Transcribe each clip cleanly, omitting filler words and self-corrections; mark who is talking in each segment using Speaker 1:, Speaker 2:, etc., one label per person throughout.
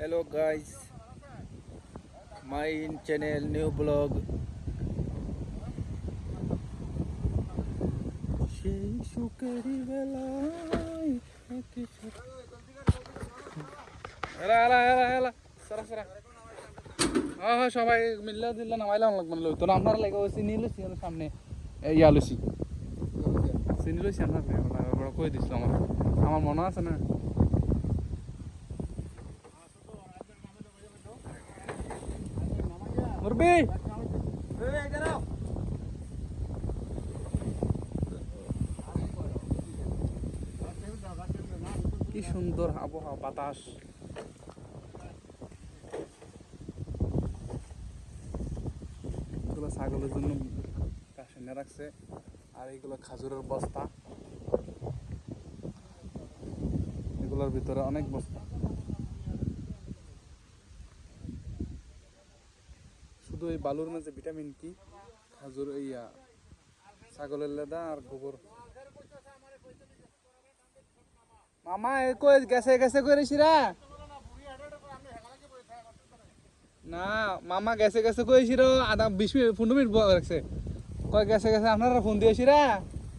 Speaker 1: Hello guys, my channel new blog. সেই সুখেরই বেলায় এলা এলা এলা এলা সারা সারা হ্যাঁ সবাই মিল্লা দিল্লা নামাইলাম লাগবে না তো আপনারা লাগে ওই চিনি লইছি সামনে ইয়া লইছি চিনি লইছি আপনার বড় কই দিছিল আমার মনে আছে না মুরবি কি সুন্দর আবহাওয়া বাতাস এগুলো ছাগলের জন্য কাছে এনে রাখছে আর এইগুলো খাজুরের বস্তা এগুলোর ভিতরে অনেক বস্তা শুধু এই বালুর মাঝে ভিটামিন কি খাজুর ইয়া ছাগলের লেদা আর গোবর মামা কই গেছে গেছে কইছিরা না মামা গেছে গেছে কইছিল আধা 20 মিনিট 15 মিনিট রাখছে কই গেছে গেছে আপনারা ফোন দিয়েছিরা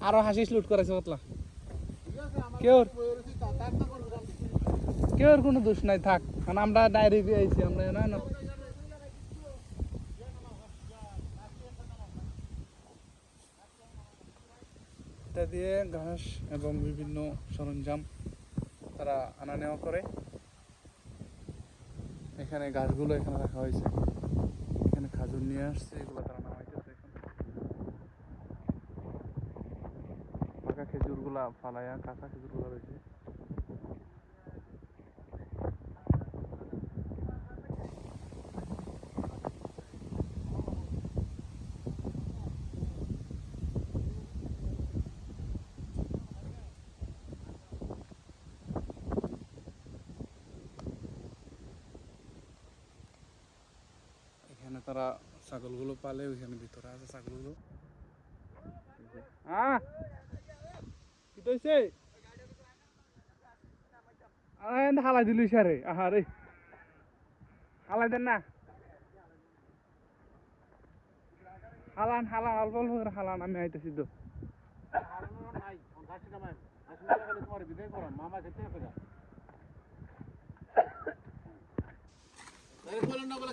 Speaker 1: আরো হাসিস লুট করেছে বতলা কেউর কোনো দোষ নাই থাক কারণ আমরা ডাইরেক্ট আইছি আমরা না না এটা দিয়ে ঘাস এবং বিভিন্ন সরঞ্জাম তারা আনা নেওয়া করে এখানে গাছগুলো এখানে রাখা হয়েছে এখানে খাজুর নিয়ে আসছে এগুলো তারা নামাইতেছে এখন পাকা খেজুরগুলা ফালাইয়া কাঁচা খেজুরগুলো রয়েছে এখানে তারা ছাগলগুলো পালে ওইখানে ভিতরে আছে ছাগলগুলো হ্যাঁ কি হইছে আরে হালাই দিলি সারে আহারে হালাই দেন না হালান হালান অল্প অল্প করে হালান আমি আইতেছি তো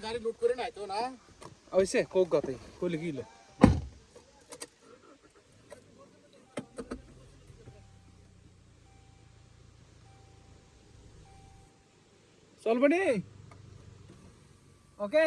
Speaker 1: গাড়ি লুট করে নাই তো না ওইসে কোক গাতে কইলে কিলো চলবনি ওকে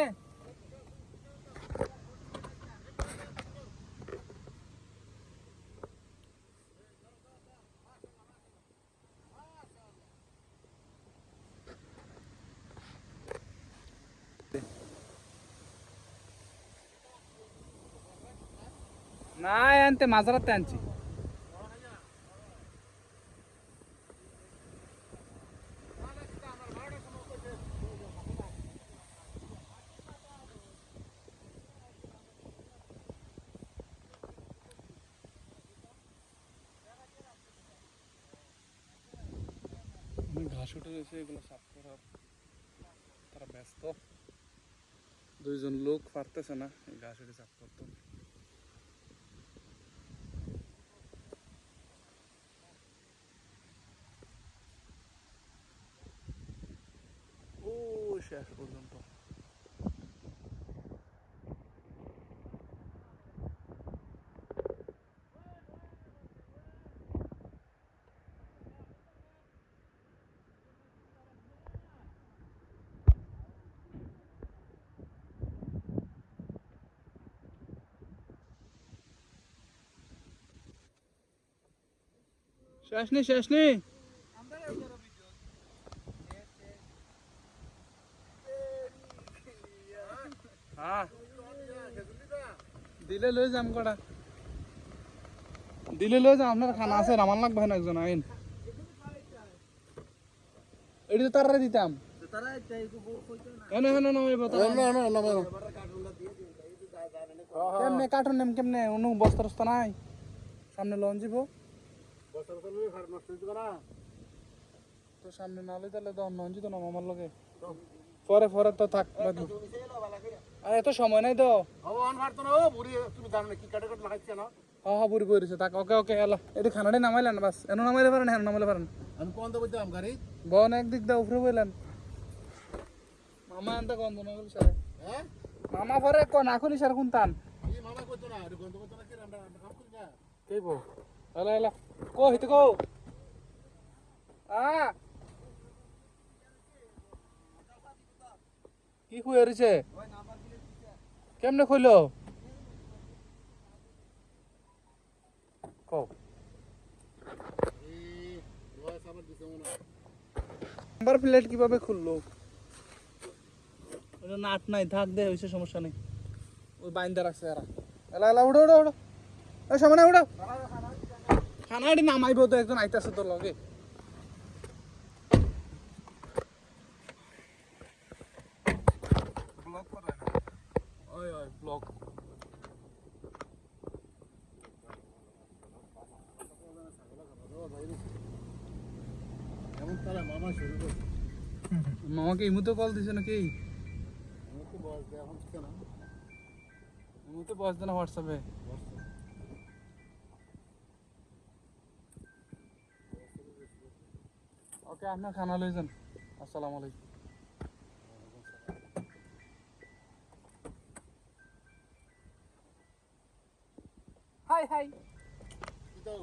Speaker 1: না আনতে মাঝরাতে আনছি ঘাস উঠে রয়েছে এগুলো সাফ করার তারা ব্যস্ত দুইজন লোক পারতেছে না এই ঘাস উঠে সাফ করতে ও শেষ পর্যন্ত শেষ নেই হ্যাঁ দিলে লই যাম কটা দিলে লই যাম আপনার খানা আছে আমার লাগবে না একজন আইন এটি তো তারা দিতাম কেমনে কার্টুন নেম কেমনে অন্য বস্তা টস্তা নাই সামনে লঞ্চ যাব তো সামনে নালে তাহলে লঞ্চ তো নাম আমার লগে পরে পরে তো থাক আর এত সময় নাই তো হ্যাঁ হ্যাঁ বুড়ি বইছে থাক ওকে ওকে এলো এটি খানাটাই নামাইলেন বাস এনো নামাইলে পারেন হ্যাঁ নামাইলে পারেন
Speaker 2: আমি কোন তো বলতাম গাড়ি
Speaker 1: বন একদিক দা উপরে বইলেন মামা আনতে গন্ধ না বলি স্যার
Speaker 2: হ্যাঁ
Speaker 1: মামা পরে না খুলি স্যার কোন টান
Speaker 2: এই মামা কইতো না এটা গন্ধ করতে না কি আমরা কাম করি না
Speaker 1: কে বো এলা এলা কো হিতে কো কি খুঁয়ে রয়েছে কেমনে খুইলো কো
Speaker 2: এই রয় সাবার দিছে মনে
Speaker 1: নাম্বার প্লেট কিভাবে খুললো ওটা নাট নাই থাক দে হইছে সমস্যা নেই ওই বাইন্দা রাখছে এরা এলা এলা উড়ো উড়ো উড়ো ওই সামনে উড়ো খানাটি নামাইবো তো একজন আইতাছে তোর লগে ব্লক করে না ওই ওই ব্লক
Speaker 2: এমন তারা মামা শুরু করছে
Speaker 1: মামাকে এই মুহূর্তে কল দিছে নাকি
Speaker 2: আমি তো বস দে এখন ঠিক না
Speaker 1: এই মুহূর্তে বস দেনা হোয়াটসঅ্যাপে ওকে আপনার খানা লই যান আসসালামু আলাইকুম হাই হাই
Speaker 2: কি দাও